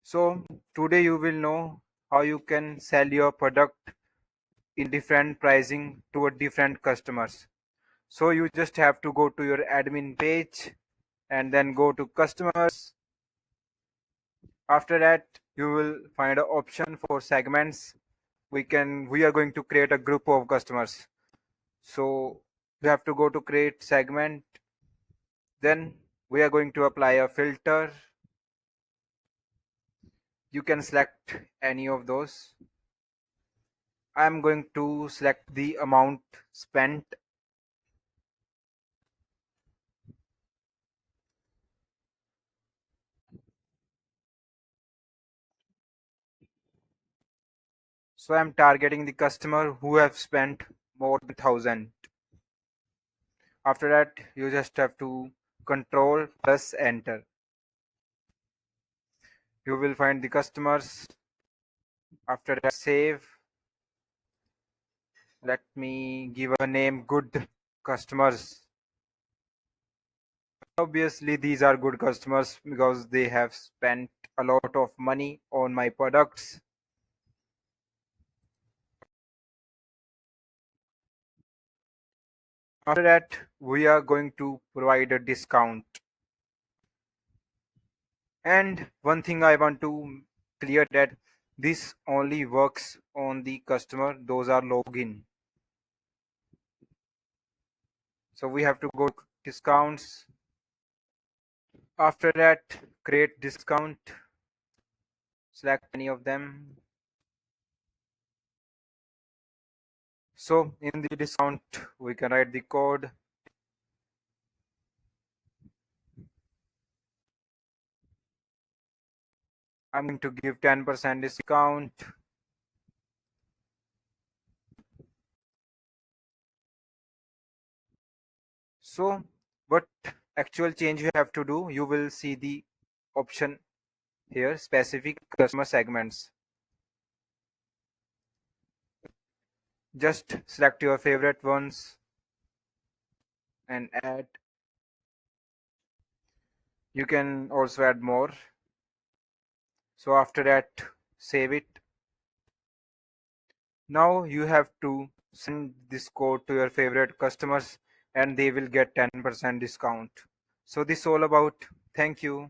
So today you will know how you can sell your product in different pricing to a different customers. So you just have to go to your admin page and then go to customers. After that, you will find an option for segments. We are going to create a group of customers. So you have to go to create segment. Then we are going to apply a filter. You can select any of those. I'm going to select the amount spent. So I'm targeting the customer who have spent more than 1,000. After that, you just have to control plus enter. You will find the customers. After that, save. Let me give a name good customers. Obviously, these are good customers because they have spent a lot of money on my products. After that, we are going to provide a discount. And one thing I want to clear that this only works on the customer, those are login. So we have to go to discounts. After that, create discount, select any of them. So in the discount, we can write the code. I'm going to give 10% discount. So what actual change you have to do, you will see the option here, specific customer segments. Just select your favorite ones and add. You can also add more. So after that, save it. Now you have to send this code to your favorite customers and they will get 10% discount. So this is all about. Thank you.